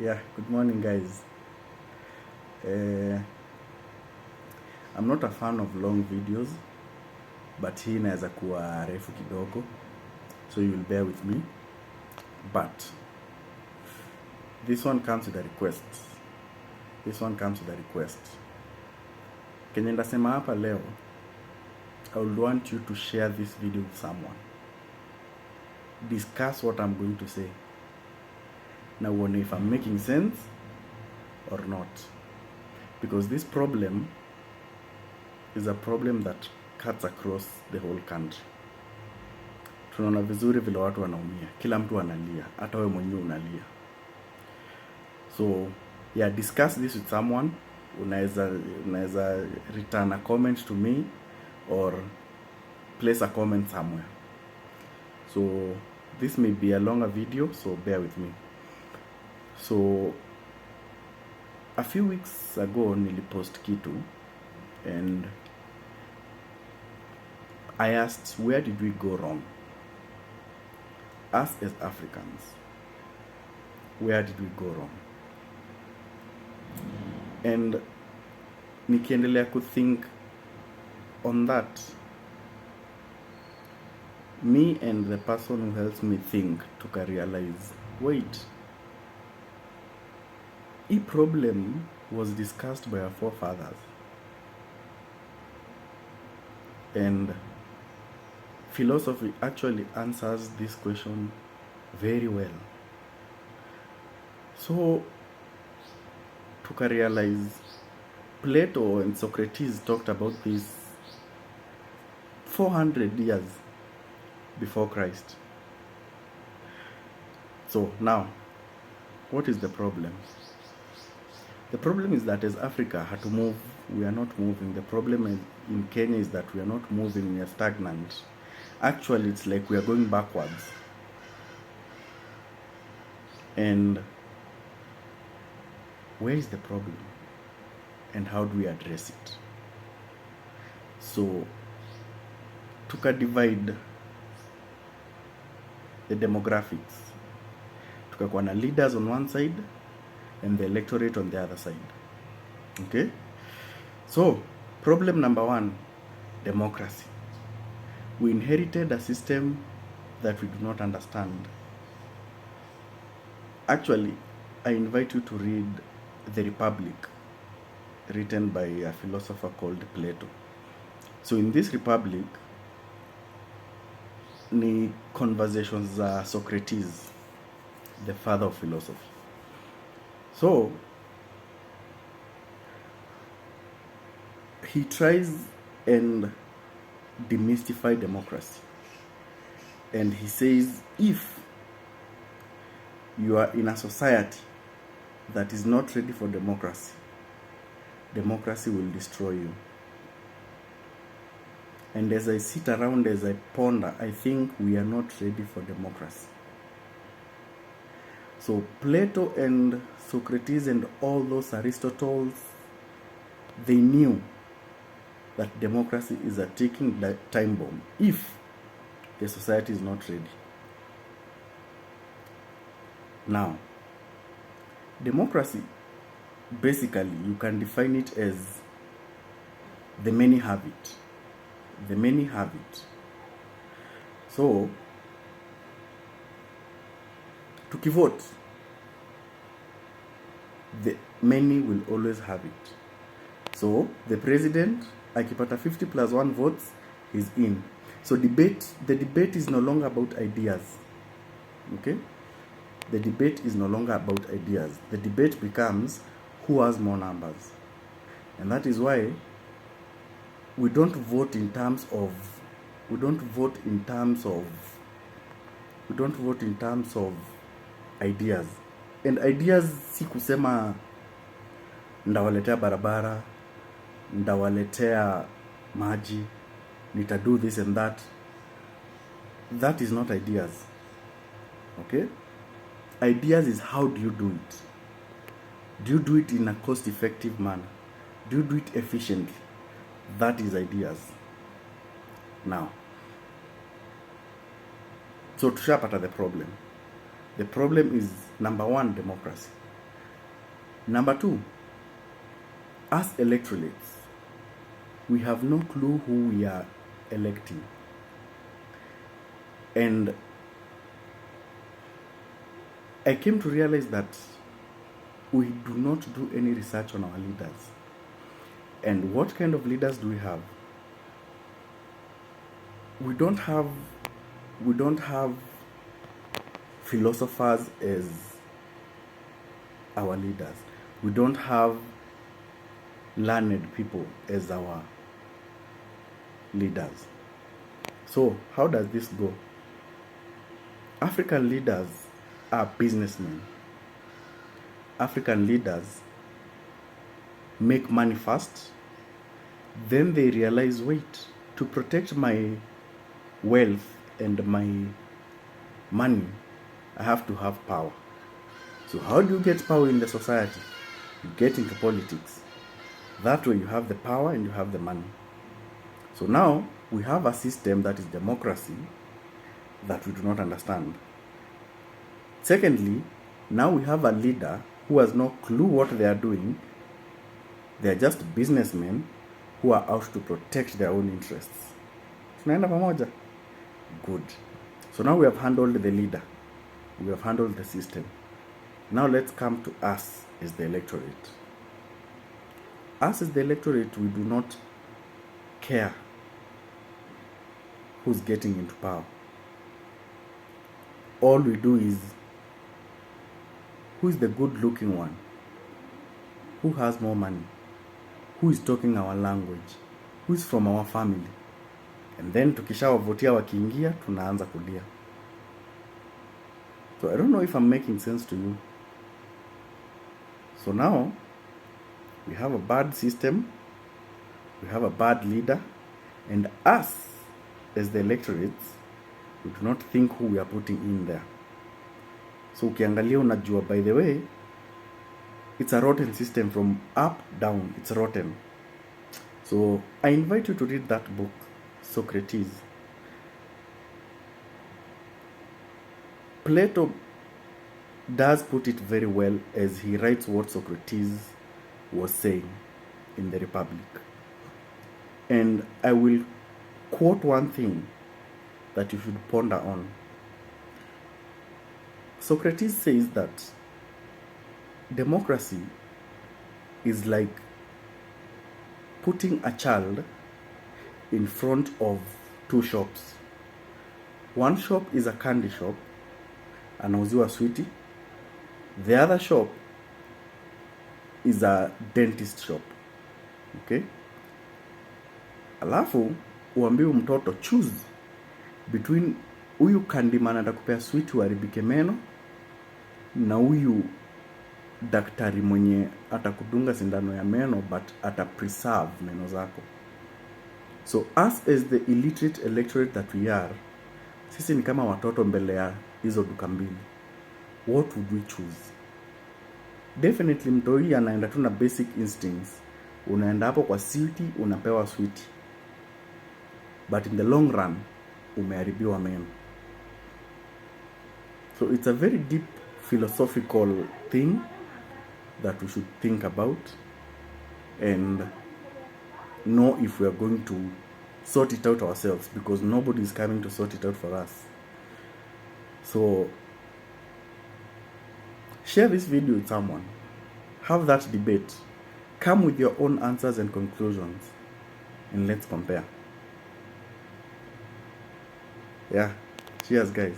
Yeah, good morning, guys. I'm not a fan of long videos, but hii inaweza kuwa refu kidogo, so you'll bear with me. But this one comes with a request. Kenye ndasema hapa leo, I would want you to share this video with someone. Discuss what I'm going to say. Now, uone if I'm making sense or not. Because this problem is a problem that cuts across the whole country. Tunaona vizuri vile watu wanaumia, kila mtu analia, hata wewe mwenyewe unalia. So yeah, discuss this with someone. Unaweza return a comment to me or place a comment somewhere. So this may be a longer video, so bear with me. So a few weeks ago nilipost kitu and I asked, where did we go wrong? Us as Africans, where did we go wrong? And nikiendelea think on that, me and the person who helps me think took a realize, wait, this problem was discussed by our forefathers. And philosophy actually answers this question very well. So to realize, Plato and Socrates talked about this 400 years before Christ. So now, what is the problem? The problem is that as Africa had to move, we are not moving. The problem in Kenya is that we are not moving, we are stagnant. Actually, it's like we are going backwards. And where is the problem? And how do we address it? So, divide the demographics. Tukakuwa na leaders on one side and the electorate on the other side. Okay? So, problem number one, democracy. We inherited a system that we do not understand. Actually, I invite you to read The Republic, written by a philosopher called Plato. So in this Republic, ni conversations za Socrates, the father of philosophy. So he tries and demystify democracy. And he says, if you are in a society that is not ready for democracy, democracy will destroy you. And as I sit around, as I ponder, I think we are not ready for democracy. So Plato and Socrates and all those Aristotles, they knew that democracy is a ticking time bomb if the society is not ready. Now, democracy, basically, you can define it as the many have it. The many have it. So, tukivote, the many will always have it. So, the president, akipata 50 plus 1 votes, is in. So, the debate is no longer about ideas. Okay? The debate is no longer about ideas. The debate becomes who has more numbers. And that is why we don't vote in terms of ideas. And ideas si kusema ndawaletea barabara, ndawaletea maji, nita do this and that. That is not ideas. Okay? Ideas is how do you do it? Do you do it in a cost-effective manner? Do you do it efficiently? That is ideas. Now, so tushapata the problem. The problem is, number one, democracy. Number two, as electorates, we have no clue who we are electing. And I came to realize that we do not do any research on our leaders. And what kind of leaders do we have? We don't have philosophers as our leaders. We don't have learned people as our leaders. So how does this go? African leaders are businessmen. African leaders make money first, then they realize, wait, to protect my wealth and my money, I have to have power. So how do you get power in the society? You get into politics. That way you have the power and you have the money. So now we have a system that is democracy that we do not understand. Secondly, now we have a leader who has no clue what they are doing. They are just businessmen who are out to protect their own interests. Tunaenda pamoja? Good. So now we have handled the leader. We have handled the system. Now let's come to us as the electorate. Us as the electorate, we do not care who's getting into power. All we do is, who is the good looking one? Who has more money? Who is talking our language? Who is from our family? And then tukishawavotia wakiingia, tunaanza kulia. So I don't know if I'm making sense to you. So now, we have a bad system, we have a bad leader, and us, as the electorates, we do not think who we are putting in there. So ukiangalia unajua, by the way, it's a rotten system from up down. It's rotten. So I invite you to read that book, Socrates. Plato does put it very well as he writes what Socrates was saying in the Republic. And I will quote one thing that you should ponder on. Socrates says that democracy is like putting a child in front of two shops. One shop is a candy shop, anauziwa sweetie. The other shop is a dentist shop. Okay? Alafu uambiwe mtoto choose between huyu candyman atakupea sweet uharibike meno na huyu daktari mwenye atakudunga sindano ya meno but atapreserve meno zako. So us as the illiterate electorate that we are, sisi ni kama watoto mbele ya hizo duka mbili. What would we choose? Definitely mtoi anaenda tu na basic instincts. Unaenda hapo kwa sweetie, unapewa sweetie. But in the long run, umeharibiwa meno. So it's a very deep philosophical thing that we should think about and know if we are going to sort it out ourselves, because nobody is coming to sort it out for us. So share this video with someone. Have that debate. Come with your own answers and conclusions, and let's compare. Yeah. Cheers, guys.